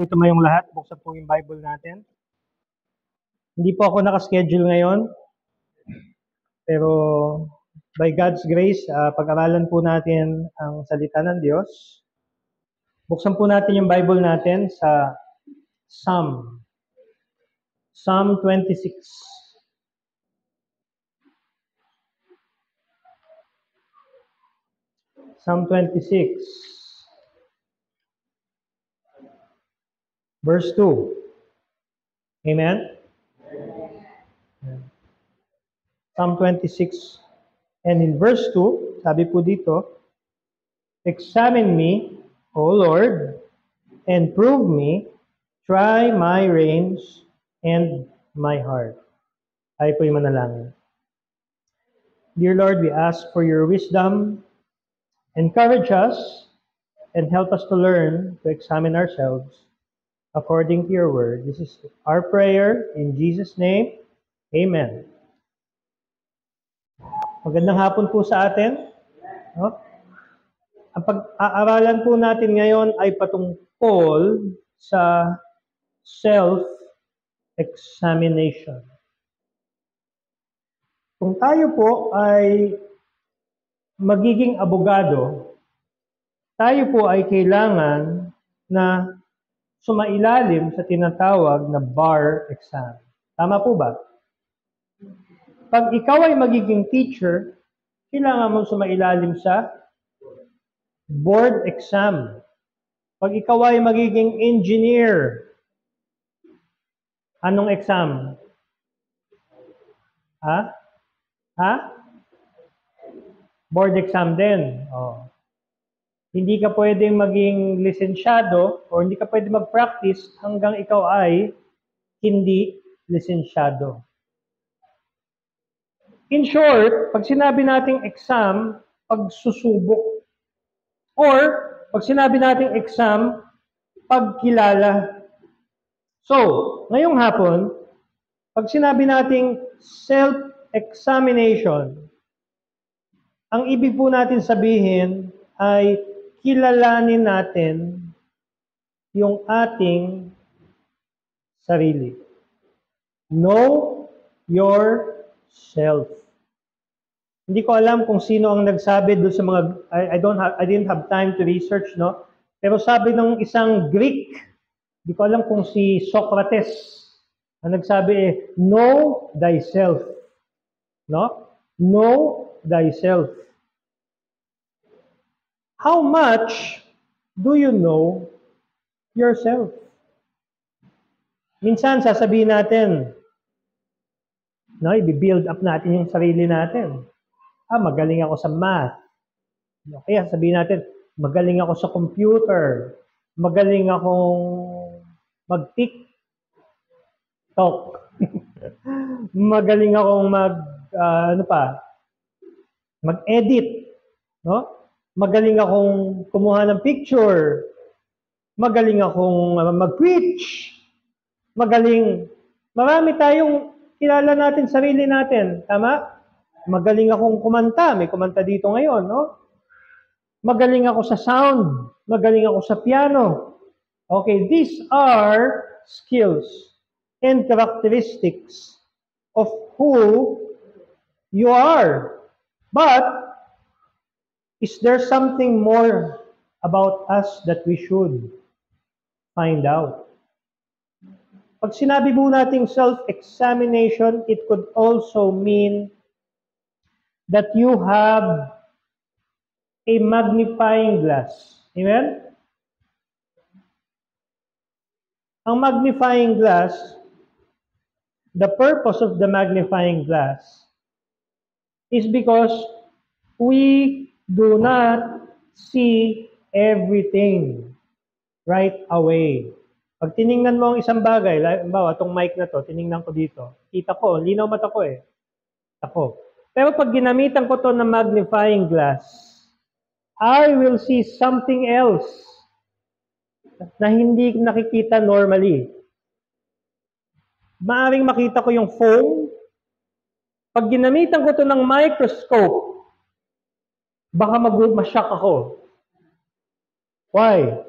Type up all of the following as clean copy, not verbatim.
Ito mayong lahat, buksan po yung Bible natin. Hindi po ako nakaschedule ngayon, pero by God's grace, pag-aralan po natin ang salita ng Diyos. Buksan po natin yung Bible natin sa Psalm 26. Psalm 26, verse 2. Amen? Psalm 26, and in verse 2, sabi po dito, "Examine me, O Lord, and prove me, try my reins and my heart." Tayo po yung manalangin. Dear Lord, we ask for your wisdom. Encourage us and help us to learn to examine ourselves according to your word. This is our prayer in Jesus' name. Amen. Magandang hapon po sa atin. No? Ang pag-aaralan po natin ngayon ay patungkol sa self-examination. Kung tayo po ay magiging abogado, tayo po ay kailangan na sumailalim sa tinatawag na bar exam. Tama po ba? Pag ikaw ay magiging teacher, kailangan mo sumailalim sa board exam. Pag ikaw ay magiging engineer, anong exam? Ha? Board exam din. Oh. Hindi ka pwedeng maging lisensyado o hindi ka pwedeng mag-practice hanggang ikaw ay hindi lisensyado. In short, pag sinabi nating exam, pagsusubok. Or, pag sinabi nating exam, pagkilala. So, ngayong hapon, pag sinabi nating self-examination, ang ibig po natin sabihin ay kilalanin natin yung ating sarili. Know yourself. Hindi ko alam kung sino ang nagsabi doon sa mga I didn't have time to research, no? Pero sabi ng isang Greek, hindi ko alam kung si Socrates ang nagsabi know thyself. No? Know thyself. How much do you know yourself? Minsan sasabihin natin, no, i-build up natin yung sarili natin. Magaling ako sa math. Kaya sabihin natin, magaling ako sa computer. Magaling akong mag-TikTok. Magaling akong mag-edit. No? Magaling akong kumuha ng picture. Magaling akong mag-preach. Marami tayong kilala natin sarili natin. Tama? Magaling akong kumanta. May kumanta dito ngayon, no? Magaling ako sa sound. Magaling ako sa piano. Okay, these are skills and characteristics of who you are. But, is there something more about us that we should find out? Pag sinabi po nating self-examination, it could also mean that you have a magnifying glass. Amen? Ang magnifying glass, the purpose of the magnifying glass is because we do not see everything right away. Pag tiningnan mo ang isang bagay, halimbawa, itong mic na to, tiningnan ko dito, kita ko, linaw mata ko eh. Ako. Pero pag ginamitan ko to ng magnifying glass, I will see something else na hindi nakikita normally. Maaring makita ko yung foam. Pag ginamitan ko to ng microscope, baka ma-shock ako. Why?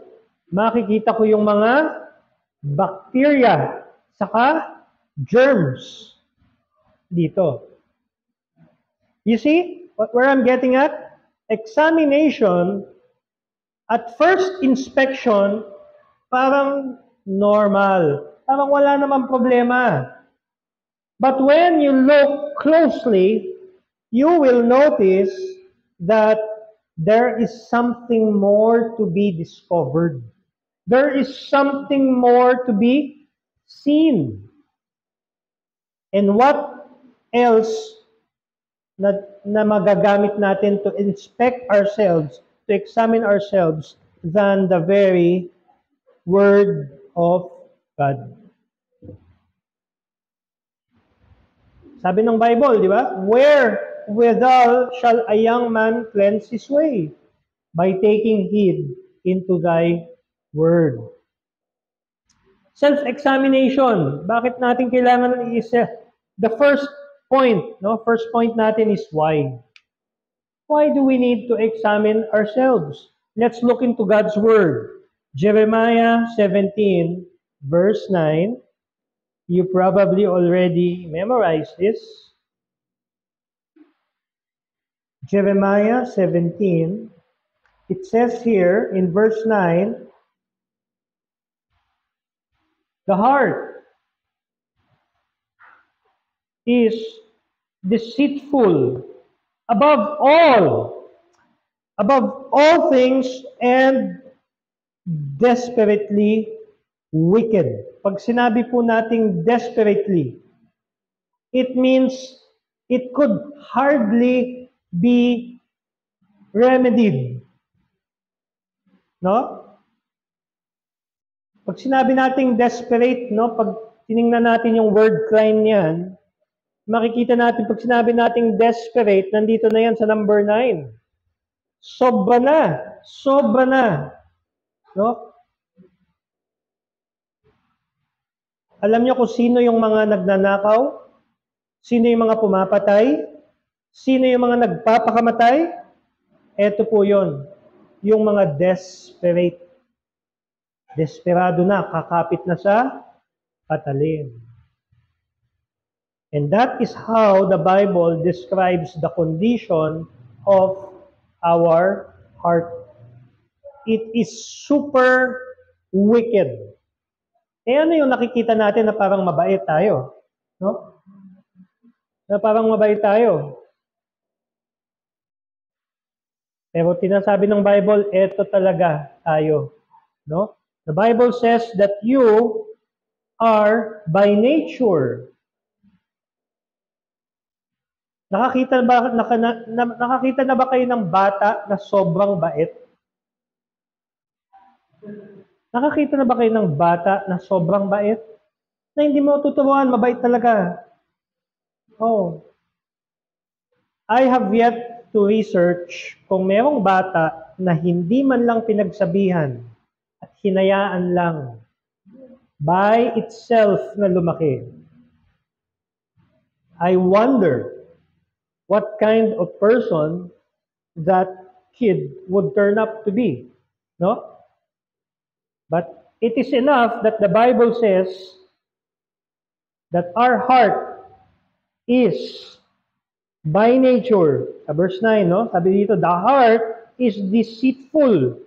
Makikita ko yung mga bacteria, saka germs dito. You see where I'm getting at? Examination, at first inspection, parang normal. Parang wala namang problema. But when you look closely, you will notice that there is something more to be discovered. There is something more to be seen. And what else na magagamit natin to inspect ourselves, to examine ourselves, than the very Word of God? Sabi ng Bible, di ba? Wherewithal shall a young man cleanse his way? By taking heed into thy word. Self-examination. Bakit natin kailangan the first point, no? First point natin is why. Why do we need to examine ourselves? Let's look into God's word. Jeremiah 17, verse 9. You probably already memorized this. Jeremiah 17, it says here in verse 9, the heart is deceitful above all things, and desperately wicked. Pag sinabi po nating desperately, it means it could hardly be remedied. No? Pag sinabi nating desperate, no, pag tiningnan natin yung word line niyan, makikita natin pag sinabi nating desperate, nandito na yan sa number 9. Sobra na. No? Alam niyo kung sino yung mga nagnanakaw? Sino yung mga pumapatay? Sino yung mga nagpapakamatay? Ito po yon, yung mga desperate. Desperado na, kakapit na sa patalim. And that is how the Bible describes the condition of our heart. It is super wicked. Eh ano yung nakikita natin na parang mabait tayo? No? Na parang mabait tayo. Pero tinasabi ng Bible, eto talaga tayo. No? The Bible says that you are by nature. Nakakita na ba kayo ng bata na sobrang bait? Nakakita na ba kayo ng bata na sobrang bait? Na hindi mo tuturuan, mabait talaga. Oh. I have yet to research kung merong bata na hindi man lang pinagsabihan at hinayaan lang by itself na lumaki. I wonder what kind of person that kid would turn up to be. No? But it is enough that the Bible says that our heart is by nature, sa verse 9, no? Sabi dito, the heart is deceitful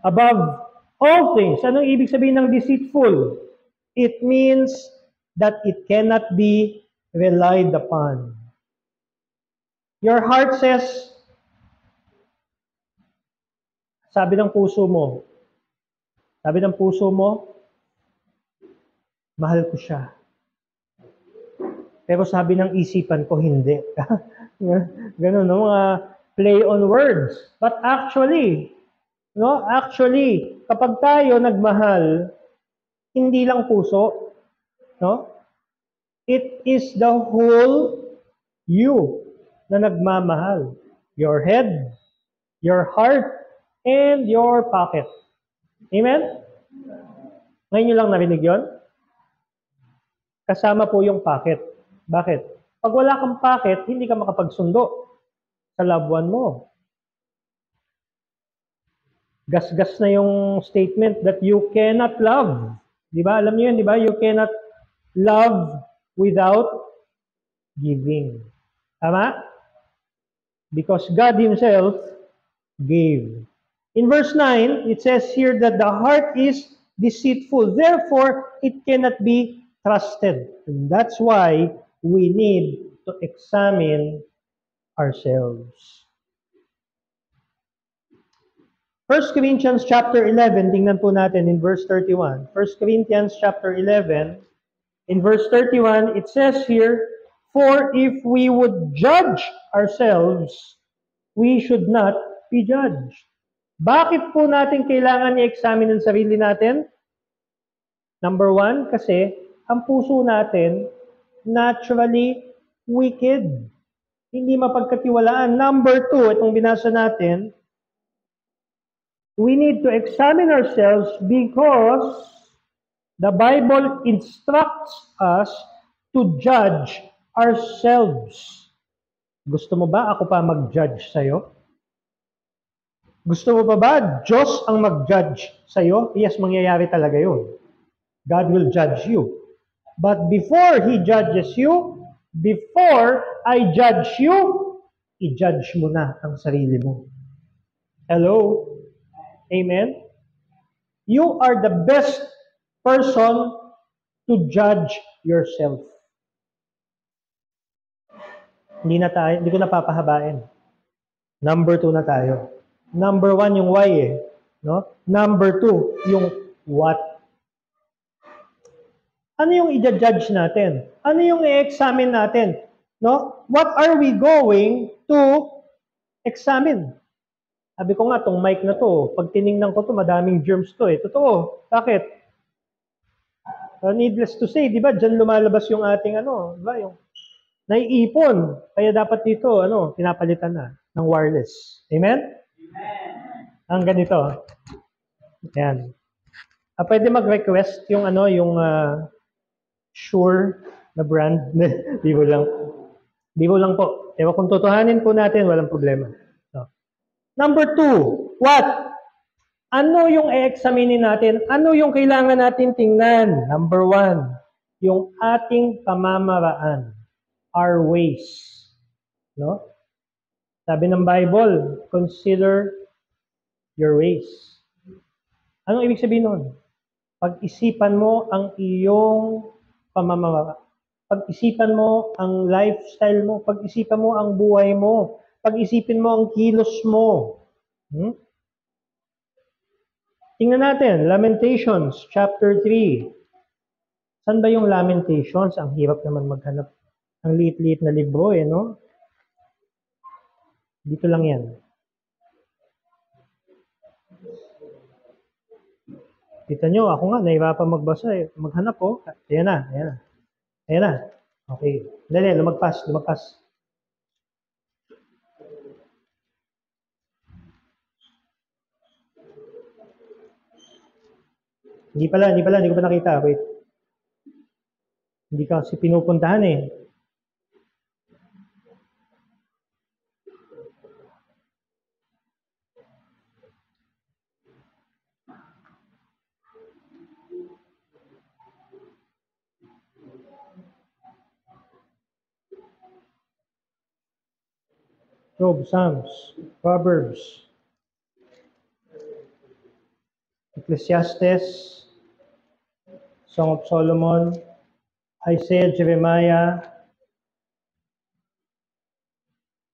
above all things. Anong ibig sabihin ng deceitful? It means that it cannot be relied upon. Your heart says, sabi ng puso mo, mahal ko siya. Pero sabi ng isipan ko, hindi. Ganun, no? Mga play on words. But actually, kapag tayo nagmahal, hindi lang puso, no? It is the whole you na nagmamahal. Your head, your heart, and your pocket. Amen? Ngayon nyo lang narinig yun? Kasama po yung pocket. Bakit? Pag wala kang pocket, hindi ka makapagsundo sa loved one mo. Gas-gas na yung statement that you cannot love. Di ba? Alam niyo yun, di ba? You cannot love without giving. Tama? Because God Himself gave. In verse 9, it says here that the heart is deceitful. Therefore, it cannot be trusted. And that's why we need to examine ourselves. 1 Corinthians chapter 11, tingnan po natin in verse 31. 1 Corinthians chapter 11, in verse 31, it says here, for if we would judge ourselves, we should not be judged. Bakit po natin kailangan i-examine ang sarili natin? Number one, kasi ang puso natin naturally wicked. Hindi mapagkatiwalaan. Number two, itong binasa natin, we need to examine ourselves because the Bible instructs us to judge ourselves. Gusto mo ba ako pa mag-judge sa'yo? Gusto mo ba Diyos ang mag-judge sa'yo? Yes, mangyayari talaga yun. God will judge you. But before He judges you, before I judge you, i-judge mo na ang sarili mo. Hello? Amen? You are the best person to judge yourself. Hindi ko napapahabain. Number 2 na tayo. Number 1 yung why eh. No? Number 2, yung what. Ano yung i-judge natin? Ano yung i-examine natin? No? What are we going to examine? Sabi ko nga, tong mic na to, pag tiningnan ko to, madaming germs to eh. Totoo. Bakit? Needless to say, di ba, dyan lumalabas yung ating di ba, yung naiipon. Kaya dapat dito, pinapalitan na ng wireless. Amen? Amen. Ang ganito. Ayan. Pwede mag-request yung Sure na brand. Bibo lang. Bibo lang po. Ewan kung tutuhanin po natin, walang problema. No. Number 2, what? Ano yung i-examine natin? Ano yung kailangan natin tingnan? Number 1, yung ating pamamaraan. Our ways. No? Sabi ng Bible, consider your ways. Anong ibig sabihin nun? Pag-isipan mo ang iyong pamamaraan. Pag-isipan mo ang lifestyle mo. Pag-isipan mo ang buhay mo. Pag-isipin mo ang kilos mo. Tingnan natin, Lamentations chapter 3. Saan ba yung Lamentations? Ang hirap naman maghanap. Ang liit-liit na libro no? Dito lang yan. Kita nyo, ako nga, nahirapan magbasa eh. Maghanap po. Ayan na, ayan na. Ayan na. Okay. Dali, lumagpas. Hindi ko pa nakita. Wait. Hindi ka kasi pinupuntahan eh. Job, Psalms, Proverbs, Ecclesiastes, Song of Solomon, Isaiah, Jeremiah.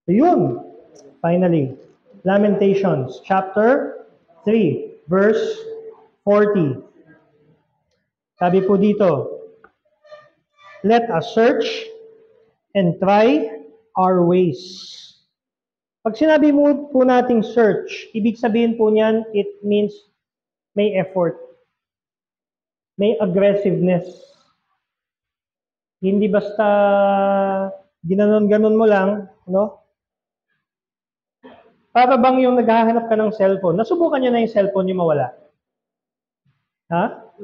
Ayun. Finally, Lamentations, chapter 3, verse 40. Sabi po dito, let us search and try our ways. Pag sinabi mo po nating search, ibig sabihin po niyan, it means may effort. May aggressiveness. Hindi basta ginanon-ganon mo lang, no? Para bang yung naghahanap ka ng cellphone, nasubukan niyo na yung cellphone niyo mawala? Ha?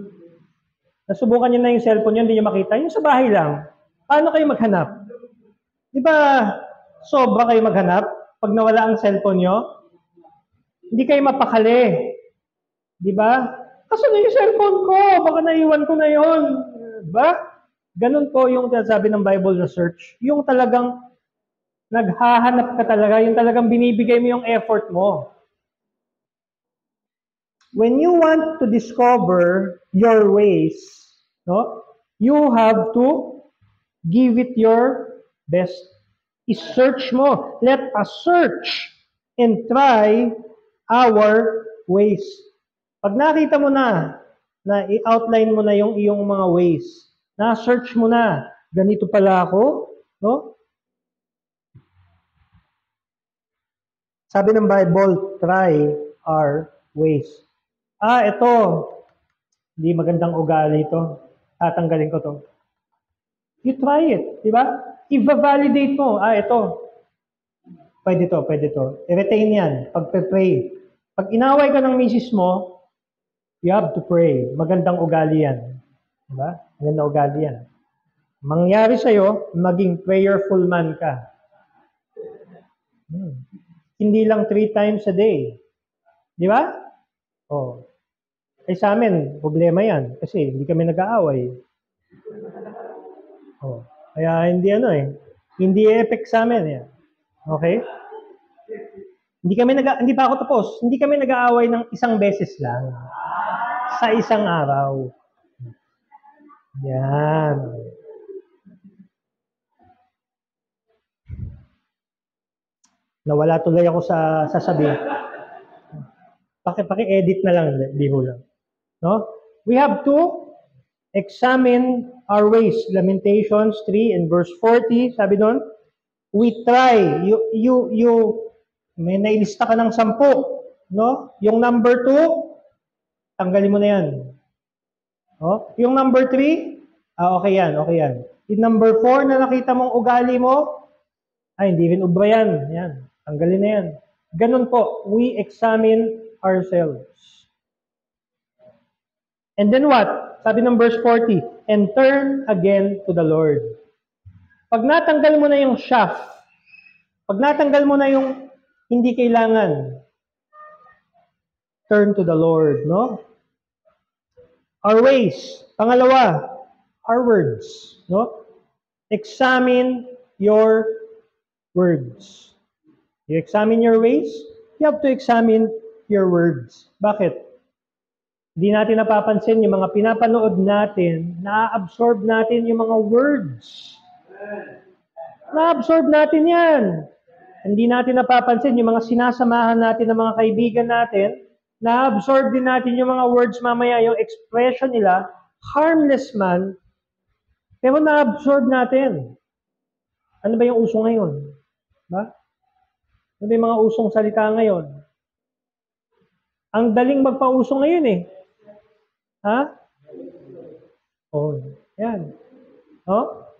Nasubukan niyo na yung cellphone niyo, hindi niyo makita? Yung sa bahay lang. Paano kayo maghanap? Di ba sobra kayo maghanap? Pag nawala ang cellphone nyo, hindi kayo mapakali. Di ba? Kasi na yung cellphone ko, baka naiwan ko na yon. Ba? Ganun po yung sabi ng Bible research. Yung talagang naghahanap ka talaga, yung talagang binibigay mo yung effort mo. When you want to discover your ways, no, you have to give it your best. I-search mo. Let us search and try our ways. Pag nakita mo na i-outline mo na yung iyong mga ways, na-search mo na, ganito pala ako, no? Sabi ng Bible, try our ways. Ito, hindi magandang ugali ito. Tatanggalin ko to. You try it, di ba? I-validate mo. Ito. Pwede to. I-retain yan. Pag-pray. Pag inaway ka ng misis mo, you have to pray. Magandang ugali yan. Di ba? Magandang ugali yan. Mangyari sa'yo, maging prayerful man ka. Hindi lang 3 times a day. Di ba? Sa amin, problema yan. Kasi hindi kami nag-aaway. Kaya hindi effect sa amin yan. Okay? Hindi pa ako tapos. Hindi kami nag-aaway ng isang beses lang. Sa isang araw. Yan. Nawala tuloy ako sa sasabihin. Paki-edit na lang, di ho lang. No? We have to examine our ways. Lamentations 3 and verse 40, sabi doon, we try. May nailista ka ng 10, no? Yung number 2, tanggalin mo na yan. No? Yung number 3, okay yan. Yung number 4 na nakita mong ugali mo, hindi rin ubra yan. Yan. Tanggalin na yan. Ganun po, we examine ourselves. And then what? Sabi ng verse 40, and turn again to the Lord. Pag natanggal mo na yung shaft, pag natanggal mo na yung hindi kailangan, turn to the Lord, no? Our ways. Pangalawa, our words, no? Examine your words. You examine your ways, you have to examine your words. Bakit? Hindi natin napapansin yung mga pinapanood natin, na-absorb natin yung mga words. Na-absorb natin yan. Hindi natin napapansin yung mga sinasamahan natin ng mga kaibigan natin, na-absorb din natin yung mga words mamaya, yung expression nila, harmless man, pero na-absorb natin. Ano ba yung uso ngayon? Ba? Ano ba yung mga usong salita ngayon? Ang daling magpauso ngayon eh. Ha? Yan.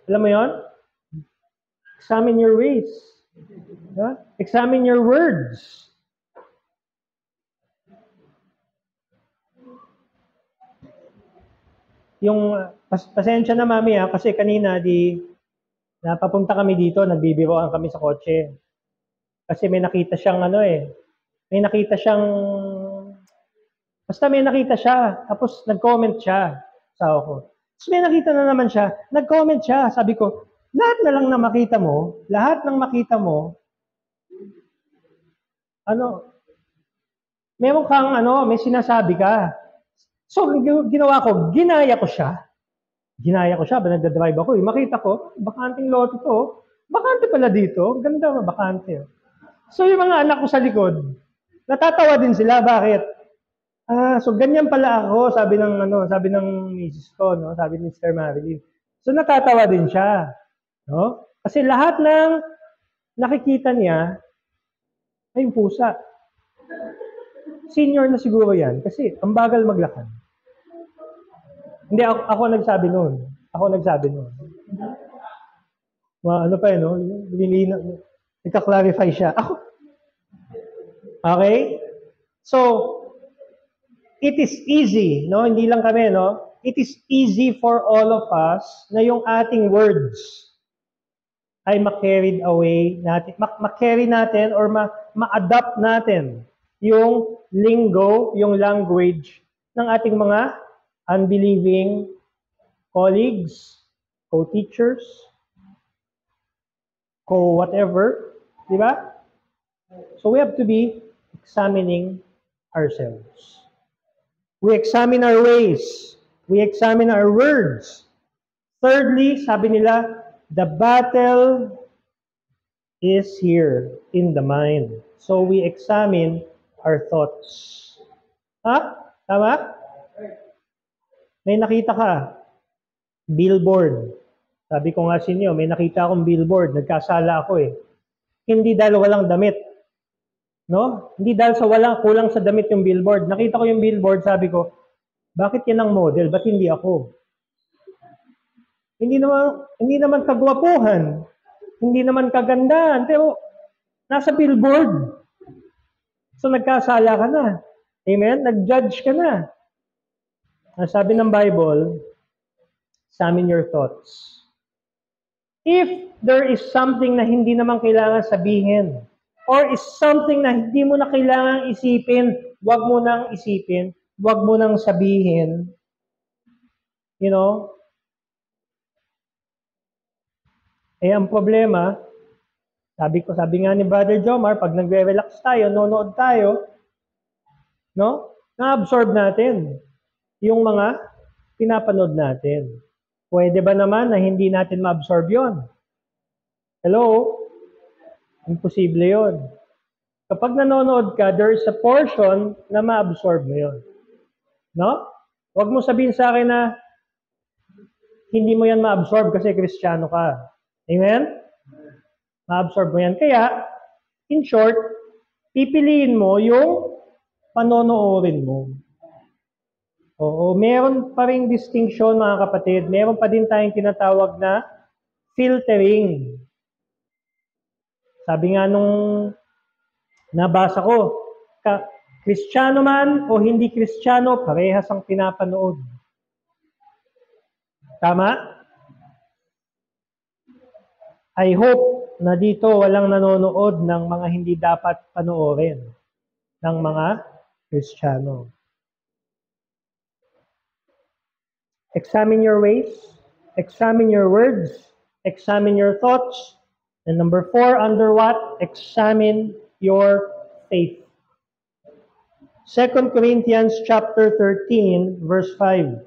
Alam mo yon? Examine your ways. Examine your words. Yung, pasensya na mami kasi kanina napapunta kami dito, nagbibiroan kami sa kotse. Kasi may nakita siyang basta may nakita siya, tapos nag-comment siya sa ako. Tapos may nakita na naman siya, nag-comment siya. Sabi ko, lahat ng makita mo, meron kang may sinasabi ka. So, ginawa ko, ginaya ko siya, nagdadrive ako. Makita ko, bakanting loto to. Bakante pala dito, ganda bakante. So, yung mga anak ko sa likod, natatawa din sila. Bakit? So ganyan pala ako, sabi ng misis ko, no? Sabi ni Mr. Marilyn. So natatawa din siya, no? Kasi lahat ng nakikita niya ay yung pusa. Senior na siguro yan kasi ang bagal maglakad. Hindi ako nagsabi noon. Nagka-clarify siya. Okay? So, it is easy, no? Hindi lang kami, no? It is easy for all of us na yung ating words ay ma-carried away natin, ma-carry natin or ma-adapt natin yung lingo, yung language ng ating mga unbelieving colleagues, co-teachers, co-whatever, di ba? So we have to be examining ourselves. We examine our ways. We examine our words. Thirdly, sabi nila, the battle is here in the mind. So we examine our thoughts. Ha? Tama? May nakita ka, billboard. Sabi ko nga sa inyo, may nakita akong billboard, nagkasala ako eh. Hindi dahil walang damit. No? Hindi dahil sa kulang sa damit yung billboard. Nakita ko yung billboard, sabi ko, bakit yan ang model? Ba't hindi ako? Hindi naman kagwapuhan. Hindi naman kagandahan. Pero nasa billboard. So nagkasala ka na. Amen? Nag-judge ka na. Ang sabi ng Bible, examine your thoughts. If there is something na hindi naman kailangan sabihin, or is something na hindi mo na kailangan isipin, wag mo nang isipin, wag mo nang sabihin. You know? Eh, ang problema, sabi nga ni Brother Jomar, pag nagre-relax tayo, nonood tayo, no? Na-absorb natin yung mga pinapanood natin. Pwede ba naman na hindi natin ma-absorb yon? Hello? Imposible yon. Kapag nanonood ka, there is a portion na ma-absorb mo yon. No? Huwag mo sabihin sa akin na hindi mo yan ma-absorb kasi Kristiyano ka. Amen? Ma-absorb mo yan. Kaya, in short, pipiliin mo yung panonoorin mo. Oo, meron pa ring distinction mga kapatid. Meron pa din tayong tinatawag na filtering. Sabi nga nung nabasa ko, Kristiyano man o hindi Kristiyano, parehas ang pinapanood. Tama? I hope na dito walang nanonood ng mga hindi dapat panoorin ng mga Kristiyano. Examine your ways, examine your words, examine your thoughts, and number 4, under what? Examine your faith. 2 Corinthians chapter 13, verse 5.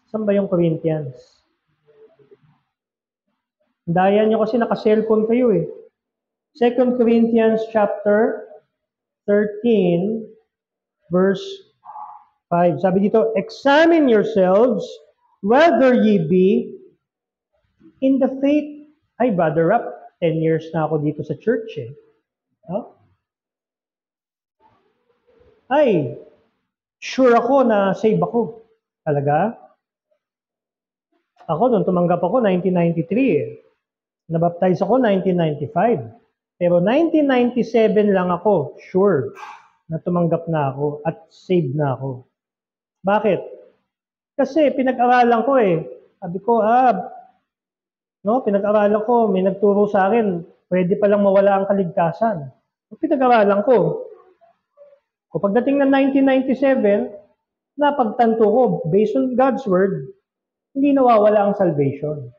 Saan ba yung Corinthians? Daya nyo kasi naka-cellphone kayo eh. 2 Corinthians chapter 13, verse 5. Sabi dito, examine yourselves whether ye be in the faith. Ay, Brother Rap, 10 years na ako dito sa church eh. No? Ay, sure ako na save ako. Talaga? Ako, nung tumanggap ako, 1993 eh. Nabaptize ako 1995. Pero 1997 lang ako, sure, na tumanggap na ako at saved na ako. Bakit? Kasi pinag-aralan ko eh. Sabi ko, pinag-aralan ko, may nagturo sa akin, pwede palang mawala ang kaligtasan. Pinag-aralan ko. O pagdating ng 1997, napagtanto ko, based on God's Word, hindi nawawala ang salvation.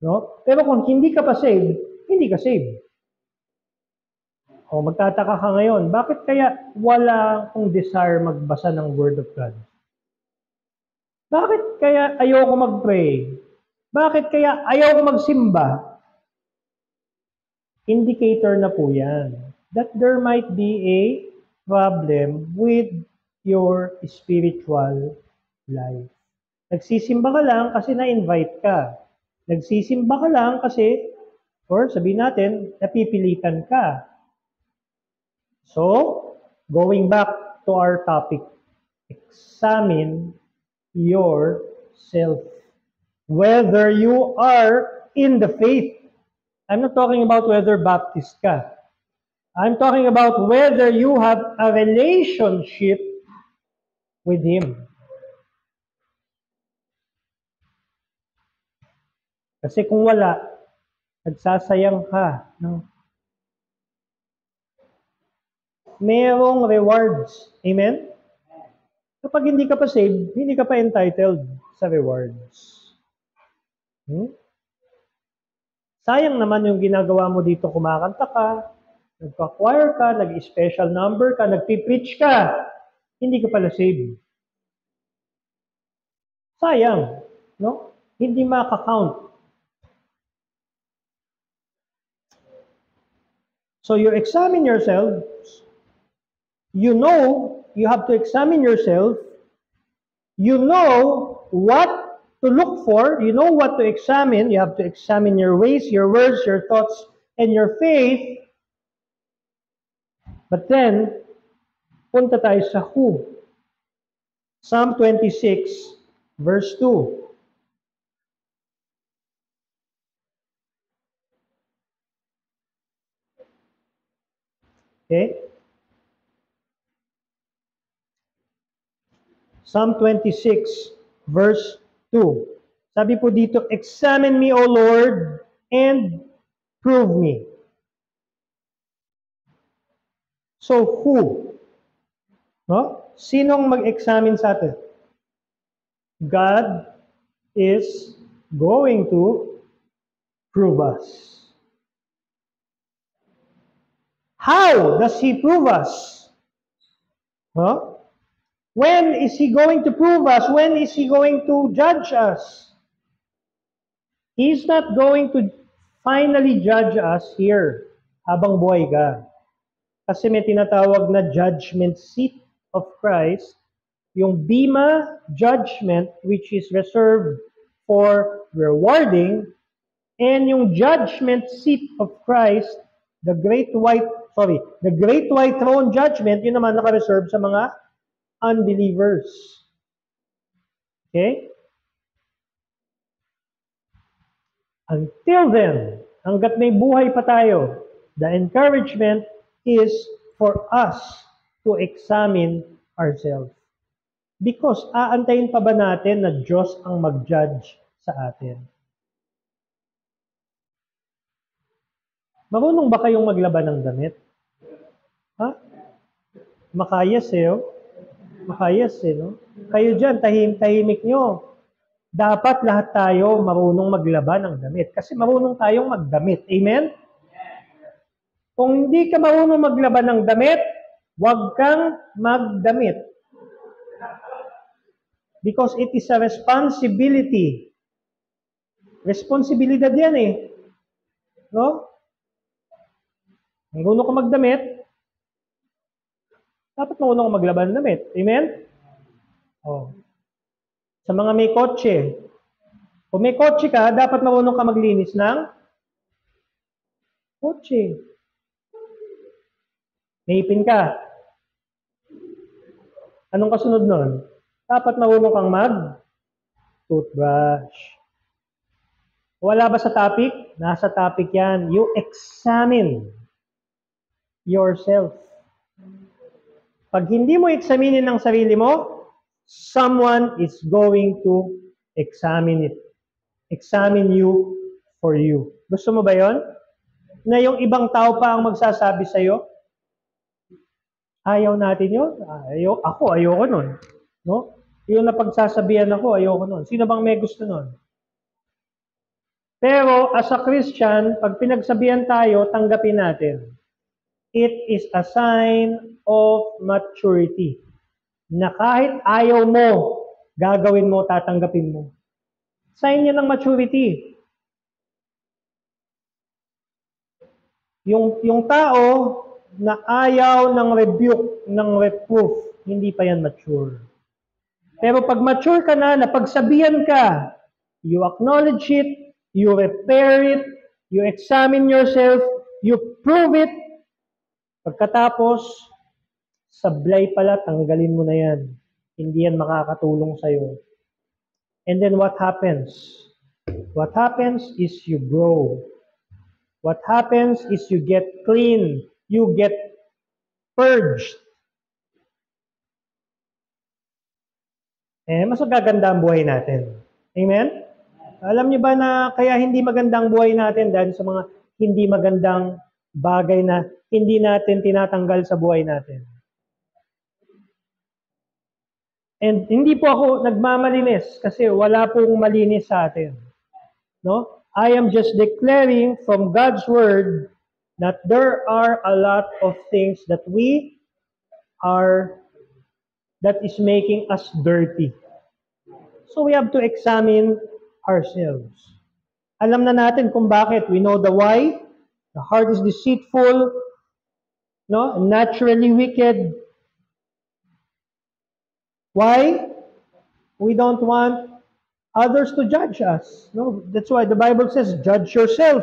No? Pero kung hindi ka pa saved, hindi ka saved. O magtataka ka ngayon, bakit kaya wala akong desire magbasa ng Word of God? Bakit kaya ayoko mag-pray? Bakit kaya ayoko magsimba? Indicator na po yan that there might be a problem with your spiritual life. Nagsisimba ka lang kasi na-invite ka. Nagsisimba ka lang kasi, or sabihin natin, napipilitan ka. So, going back to our topic, examine yourself. Whether you are in the faith. I'm not talking about whether Baptist ka. I'm talking about whether you have a relationship with Him. Kasi kung wala, nagsasayang ka ng merong rewards. Amen? Kapag hindi ka pa saved, hindi ka pa entitled sa rewards. Sayang naman yung ginagawa mo dito, kumakanta ka, nagpa-choir ka, nag-special number ka, nagpi-preach ka, hindi ka pala saved. Sayang, no? Hindi makakount. So you examine yourselves. You know, you have to examine yourself. You know what to look for. You know what to examine. You have to examine your ways, your words, your thoughts, and your faith. But then, punta tayo sa who. Psalm 26, verse 2. Okay? Psalm 26, verse 2. Sabi po dito, examine me, O Lord, and prove me. So, who? No? Sinong mag-examine sa atin? God is going to prove us. How does He prove us? Huh? When is He going to prove us? When is He going to judge us? He's not going to finally judge us here habang buhay ka. Kasi may tinatawag na judgment seat of Christ, yung bema judgment which is reserved for rewarding, and yung judgment seat of Christ, the great white throne judgment, yun naman naka-reserve sa mga unbelievers. Okay? Until then, hanggat may buhay pa tayo, the encouragement is for us to examine ourselves. Because aantayin pa ba natin na Diyos ang mag-judge sa atin? Marunong ba kayong maglaban ng damit? Ha? Makayas oh. Makayas no? Kayo dyan, tahimik nyo. Dapat lahat tayo marunong maglaban ng damit. Kasi marunong tayong magdamit. Amen? Kung hindi ka marunong maglaban ng damit, huwag kang magdamit. Because it is a responsibility. Responsibilidad yan No? Marunong ka magdamit, dapat marunong ka maglaban ng damit. Amen? Oh. Sa mga may kotse, kung may kotse ka, dapat marunong ka maglinis ng kotse. May ipin ka. Anong kasunod nun? Dapat marunong kang mag-toothbrush. Wala ba sa topic? Nasa topic yan. You examine yourself. Pag hindi mo examinin ang sarili mo, someone is going to examine it. Examine you for you. Gusto mo ba yon? Na yung ibang tao pa ang magsasabi sa'yo? Ayaw natin yun? Ayoko nun. No? Yung napagsasabihan ako, ayoko nun. Sino bang may gusto nun? Pero as a Christian, pag pinagsabihan tayo, tanggapin natin. It is a sign of maturity. Na kahit ayaw mo, gagawin mo, tatanggapin mo. Sign yan ng maturity. Yung tao na ayaw ng rebuke, ng reproof, hindi pa yan mature. Pero pag mature ka na, napagsabihan ka, you acknowledge it, you repair it, you examine yourself, you prove it. Pagkatapos, sablay pala, tanggalin mo na yan. Hindi yan makakatulong sa'yo. And then what happens? What happens is you grow. What happens is you get clean. You get purged. Mas magaganda ang buhay natin. Amen? Alam niyo ba na kaya hindi maganda ang buhay natin dahil sa mga hindi magandang bagay na hindi natin tinatanggal sa buhay natin. And hindi po ako nagmamalinis kasi wala pong malinis sa atin. No? I am just declaring from God's word that there are a lot of things that that is making us dirty. So we have to examine ourselves. Alam na natin kung bakit. We know the why. The heart is deceitful, no? Naturally wicked. Why? We don't want others to judge us. No? That's why the Bible says, judge yourself.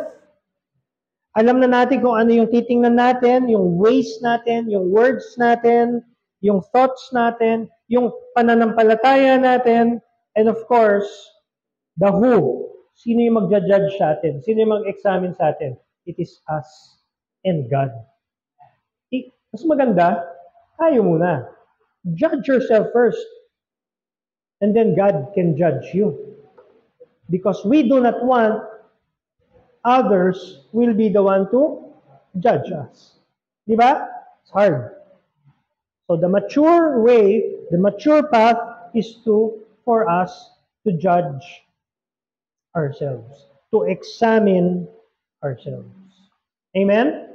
Alam na natin kung ano yung titingnan natin, yung ways natin, yung words natin, yung thoughts natin, yung pananampalataya natin, and of course, the who. Sino yung magja-judge sa atin? Sino yung mag-examine sa atin? It is us and God. Mas maganda, tayo muna. Judge yourself first. And then God can judge you. Because we do not want others will be the one to judge us. Diba? It's hard. So the mature way, the mature path is for us to judge ourselves, to examine ourselves. Amen?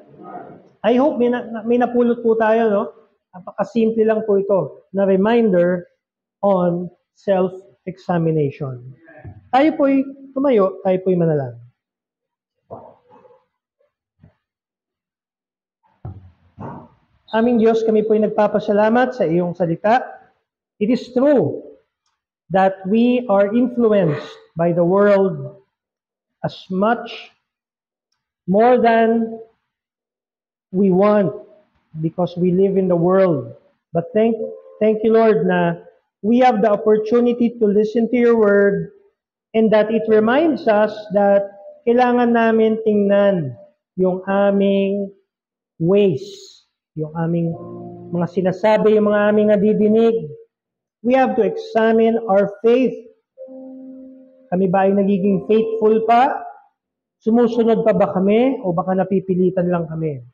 I hope may napulot po tayo, no? Napakasimple lang po ito, na reminder on self-examination. Tayo po'y tumayo, tayo po'y manalangin. Aming Diyos, kami po'y nagpapasalamat sa iyong salita. It is true that we are influenced by the world as much more than we want because we live in the world. But thank you, Lord, na we have the opportunity to listen to your word and that it reminds us that kailangan namin tingnan yung aming ways, yung aming mga sinasabi, yung mga aming nadidinig. We have to examine our faith. Kami ba ay nagiging faithful pa? Sumusunod pa ba kami o baka napipilitan lang kami?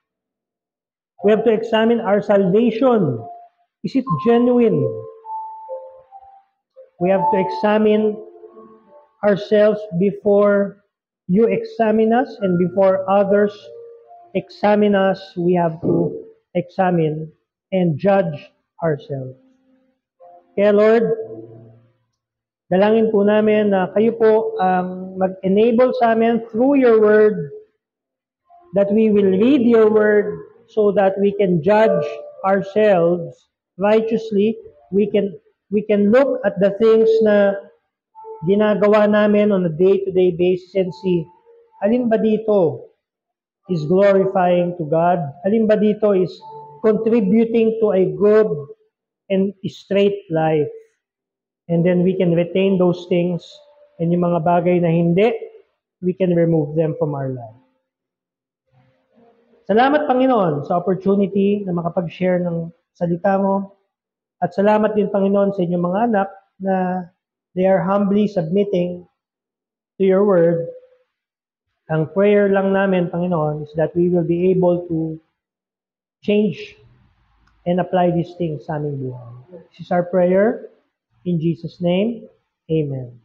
We have to examine our salvation. Is it genuine? We have to examine ourselves before you examine us and before others examine us. We have to examine and judge ourselves. Kaya Lord, dalangin po namin na kayo po ang mag-enable sa amin through your word, that we will read your word so that we can judge ourselves righteously. We can look at the things na ginagawa namin on a day-to-day basis and see, alin ba dito is glorifying to God? Alin ba dito is contributing to a good and straight life? And then we can retain those things, and yung mga bagay na hindi, we can remove them from our life. Salamat, Panginoon, sa opportunity na makapag-share ng salita mo. At salamat din, Panginoon, sa inyong mga anak na they are humbly submitting to your word. Ang prayer lang namin, Panginoon, is that we will be able to change and apply these things sa aming buhay. This is our prayer. In Jesus' name, amen.